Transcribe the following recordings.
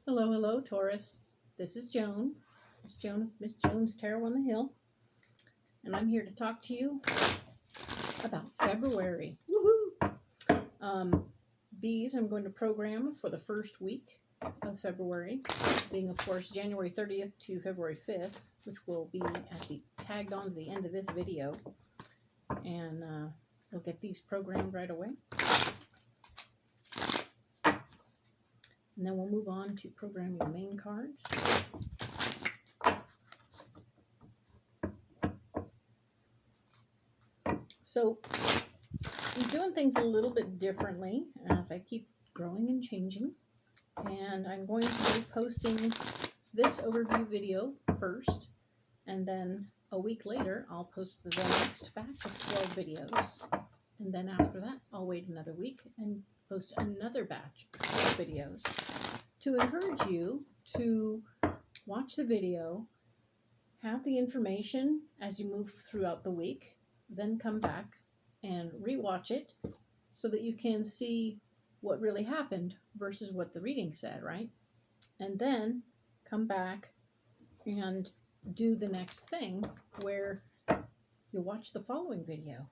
Hello, hello, Taurus. This is Joan. It's Joan, Miss Joan's Tarot on the Hill, and I'm here to talk to you about February. Woohoo! These I'm going to program for the first week of February, being of course January 30th to February 5th, which will be tagged on to the end of this video, and you'll get these programmed right away. And then we'll move on to programming the main cards. So I'm doing things a little bit differently as I keep growing and changing. And I'm going to be posting this overview video first. And then a week later, I'll post the next batch of 12 videos. And then after that, I'll wait another week and post another batch of videos to encourage you to watch the video, have the information as you move throughout the week, then come back and rewatch it so that you can see what really happened versus what the reading said, right? And then come back and do the next thing where you'll watch the following video.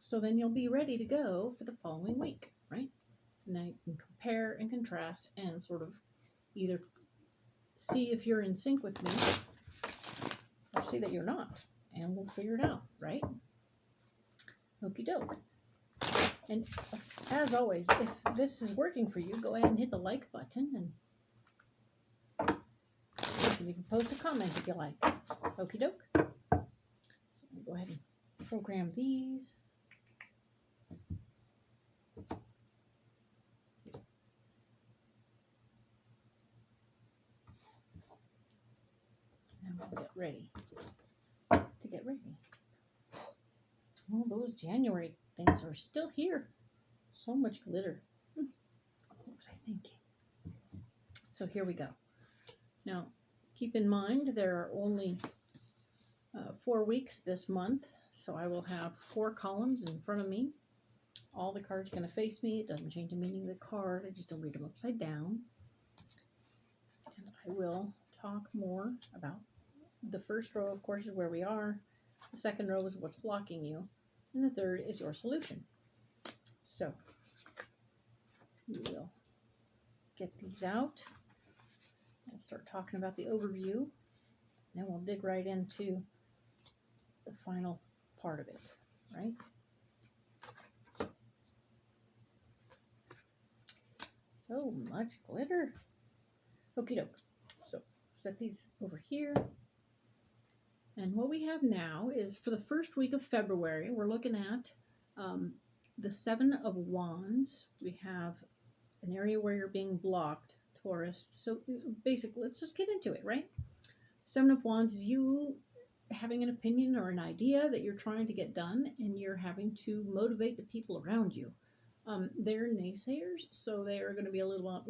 So then you'll be ready to go for the following week, right? Now you can compare and contrast and sort of either see if you're in sync with me or see that you're not, and we'll figure it out, right? Okie doke. And as always, if this is working for you, go ahead and hit the like button, and you can post a comment if you like. Okie doke. So I'm going to go ahead and program these. Get ready to get ready. Oh, those January things are still here. So much glitter. What was I thinking? So here we go. Now, keep in mind there are only 4 weeks this month, so I will have 4 columns in front of me. All the cards are going to face me. It doesn't change the meaning of the card. I just don't read them upside down. And I will talk more about the first row, of course, is where we are. The second row is what's blocking you. And the third is your solution. So we will get these out and start talking about the overview. Then we'll dig right into the final part of it, right? So much glitter. Okie doke. So set these over here. And what we have now is for the first week of February, we're looking at the 7 of Wands. We have an area where you're being blocked, Taurus. So basically, let's just get into it, right? 7 of Wands is you having an opinion or an idea that you're trying to get done, and you're having to motivate the people around you. They're naysayers, so they are going to be a little,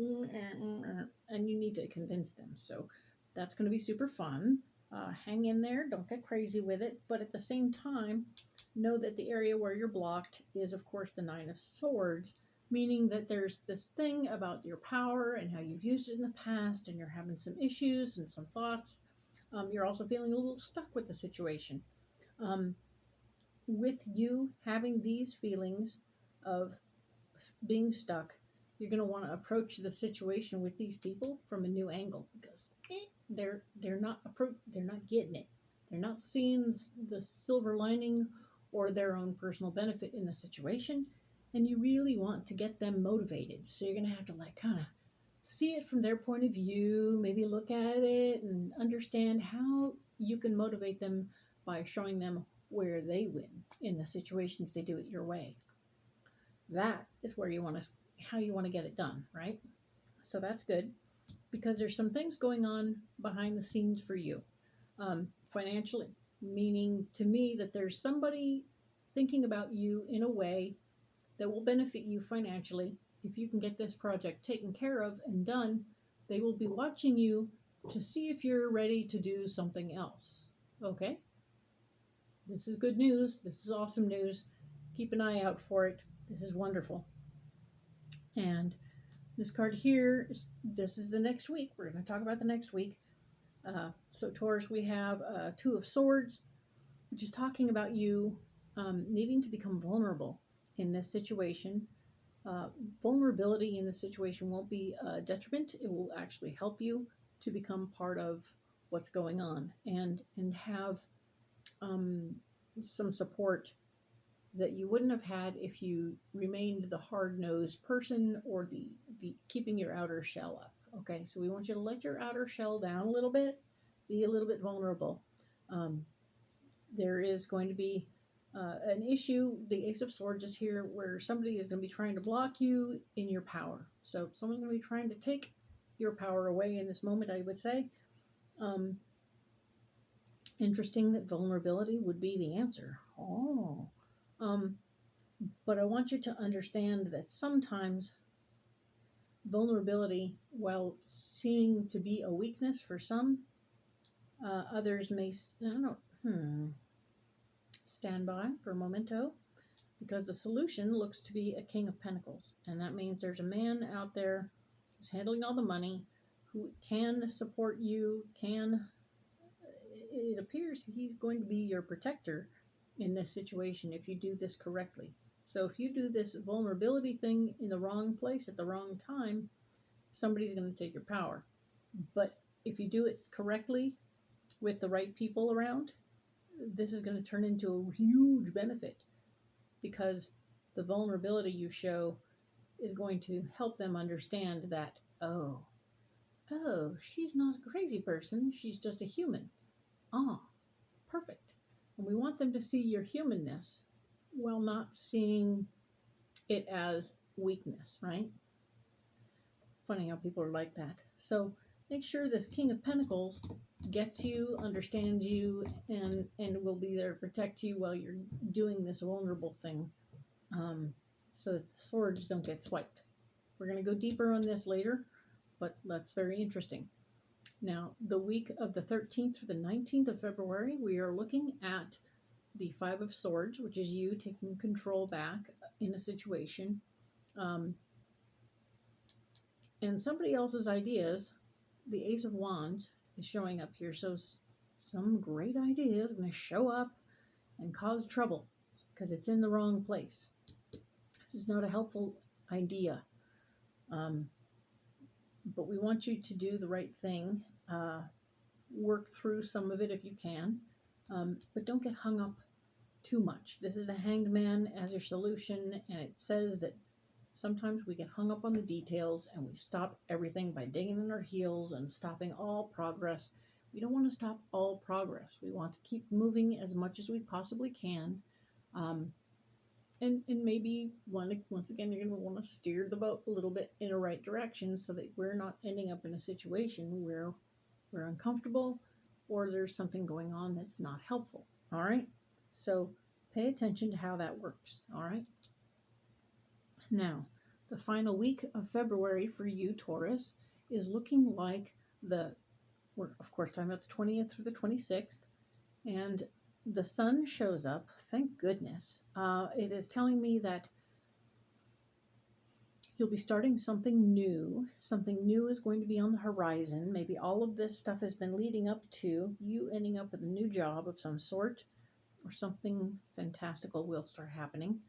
and you need to convince them. So that's going to be super fun. Hang in there, don't get crazy with it, but at the same time, know that the area where you're blocked is, of course, the 9 of Swords, meaning that there's this thing about your power and how you've used it in the past, and you're having some issues and some thoughts. You're also feeling a little stuck with the situation. With you having these feelings of being stuck, you're going to want to approach the situation with these people from a new angle, because they're not getting it. They're not seeing the silver lining or their own personal benefit in the situation, and you really want to get them motivated. So you're going to have to kind of see it from their point of view, maybe look at it and understand how you can motivate them by showing them where they win in the situation if they do it your way. That is where you want to, how you want to get it done, right? So that's good, because there's some things going on behind the scenes for you. Financially, meaning to me that there's somebody thinking about you in a way that will benefit you financially. If you can get this project taken care of and done, they will be watching you to see if you're ready to do something else. Okay? This is good news. This is awesome news. Keep an eye out for it. This is wonderful. And This card here, this is the next week. We're going to talk about the next week. So Taurus, we have Two of Swords, which is talking about you needing to become vulnerable in this situation. Vulnerability in this situation won't be a detriment. It will actually help you to become part of what's going on and have some support that you wouldn't have had if you remained the hard-nosed person or the keeping your outer shell up. Okay, so we want you to let your outer shell down a little bit, be a little bit vulnerable. There is going to be an issue. The Ace of Swords is here where somebody is going to be trying to block you in your power. So someone's going to be trying to take your power away in this moment, I would say. Interesting that vulnerability would be the answer. Oh. But I want you to understand that sometimes vulnerability, while seeming to be a weakness for some, others may, stand by for a momento, because the solution looks to be a King of Pentacles. And that means there's a man out there who's handling all the money, who can support you, it appears he's going to be your protector in this situation if you do this correctly. So if you do this vulnerability thing in the wrong place at the wrong time, somebody's going to take your power. But if you do it correctly with the right people around, this is going to turn into a huge benefit, because the vulnerability you show is going to help them understand that, oh, she's not a crazy person, she's just a human. Ah, perfect. And we want them to see your humanness while not seeing it as weakness, right? Funny how people are like that. So make sure this King of Pentacles gets you, understands you, and will be there to protect you while you're doing this vulnerable thing, so that the swords don't get swiped. We're going to go deeper on this later, but that's very interesting. Now, the week of the 13th through the 19th of February, we are looking at the Five of Swords, which is you taking control back in a situation. And somebody else's ideas. The Ace of Wands is showing up here, so some great idea is going to show up and cause trouble because it's in the wrong place. This is not a helpful idea. But we want you to do the right thing. Work through some of it if you can, but don't get hung up too much. This is the Hanged Man as your solution, and it says that sometimes we get hung up on the details and we stop everything by digging in our heels and stopping all progress. We don't want to stop all progress. We want to keep moving as much as we possibly can. And maybe once again, you're going to want to steer the boat a little bit in the right direction so that we're not ending up in a situation where we're uncomfortable or there's something going on that's not helpful. All right? So pay attention to how that works. All right? Now, the final week of February for you, Taurus, is looking like we're of course talking about the 20th through the 26th, and the sun shows up. Thank goodness. It is telling me that you'll be starting something new. Something new is going to be on the horizon. Maybe all of this stuff has been leading up to you ending up with a new job of some sort, or something fantastical will start happening.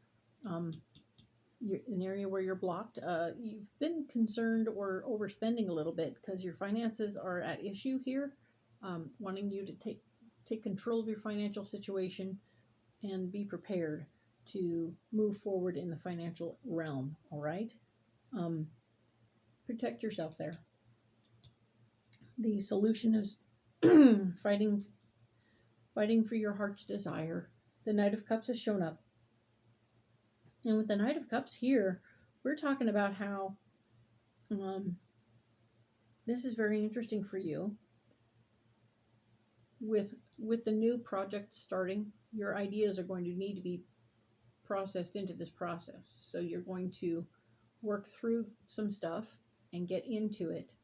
You're an area where you're blocked. You've been concerned or overspending a little bit because your finances are at issue here. Wanting you to take control of your financial situation and be prepared to move forward in the financial realm. All right? Protect yourself there. The solution is fighting for your heart's desire. The Knight of Cups has shown up. And with the Knight of Cups here, we're talking about how this is very interesting for you. With the new project starting, your ideas are going to need to be processed into this process. So you're going to work through some stuff and get into it.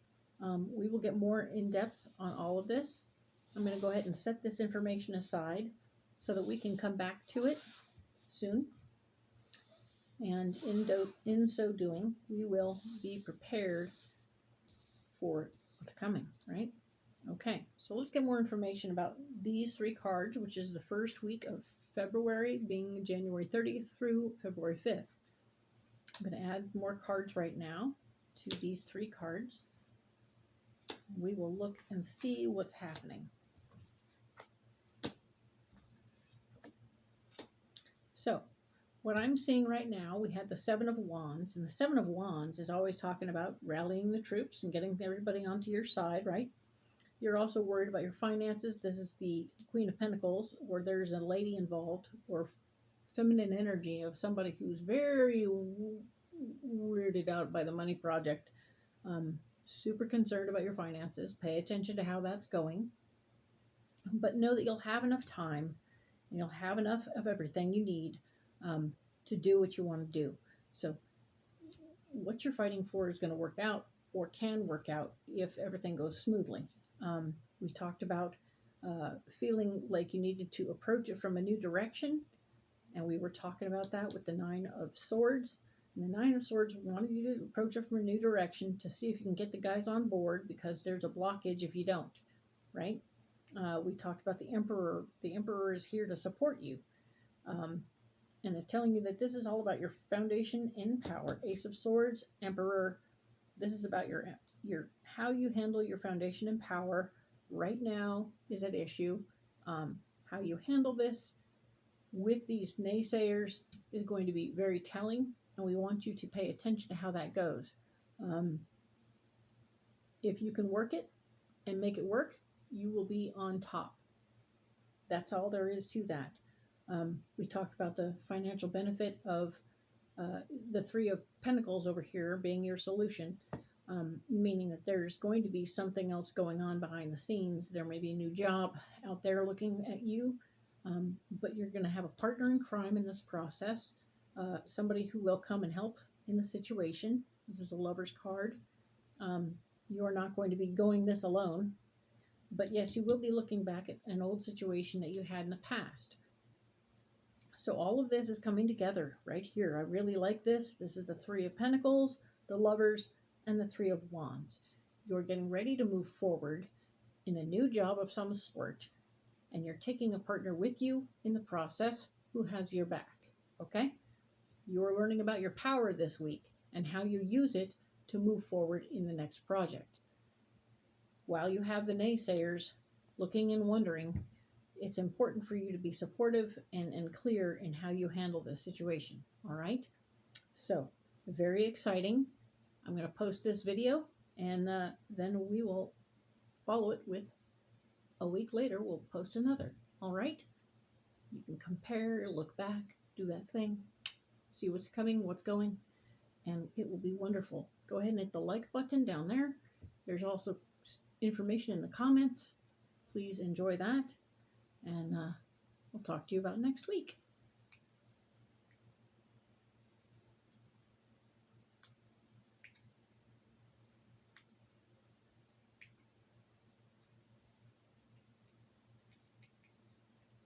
We will get more in depth on all of this. I'm going to go ahead and set this information aside so that we can come back to it soon. And in so doing, we will be prepared for what's coming, right? Okay, so let's get more information about these three cards, which is the first week of February, being January 30th through February 5th. I'm going to add more cards right now to these three cards. We will look and see what's happening. So, what I'm seeing right now, we had the Seven of Wands, and the Seven of Wands is always talking about rallying the troops and getting everybody onto your side, right? You're also worried about your finances. This is the Queen of Pentacles, where there's a lady involved, or feminine energy of somebody who's very weirded out by the money project. Super concerned about your finances. Pay attention to how that's going. But know that you'll have enough time, and you'll have enough of everything you need to do what you want to do. So what you're fighting for is going to work out, or can work out, if everything goes smoothly. We talked about feeling like you needed to approach it from a new direction, and we were talking about that with the Nine of Swords. And the Nine of Swords wanted you to approach it from a new direction to see if you can get the guys on board, because there's a blockage if you don't, right? We talked about the Emperor. The Emperor is here to support you, and is telling you that this is all about your foundation in power. Ace of Swords, Emperor. This is about your how you handle your foundation in power right now is at issue. How you handle this with these naysayers is going to be very telling, and we want you to pay attention to how that goes. If you can work it and make it work, you will be on top. That's all there is to that. We talked about the financial benefit of the Three of Pentacles over here being your solution, meaning that there's going to be something else going on behind the scenes. There may be a new job out there looking at you, but you're going to have a partner in crime in this process, somebody who will come and help in the situation. This is a Lover's card. You're not going to be going this alone, but yes, you will be looking back at an old situation that you had in the past. So all of this is coming together right here. I really like this. This is the Three of Pentacles, the Lovers, and the Three of Wands. You're getting ready to move forward in a new job of some sort, and you're taking a partner with you in the process who has your back, okay? You're learning about your power this week and how you use it to move forward in the next project. While you have the naysayers looking and wondering, it's important for you to be supportive and clear in how you handle this situation, all right? So, very exciting. I'm going to post this video, and then we will follow it with, a week later, we'll post another, all right? You can compare, look back, do that thing, see what's coming, what's going, and it will be wonderful. Go ahead and hit the like button down there. There's also information in the comments. Please enjoy that, and we'll talk to you about next week.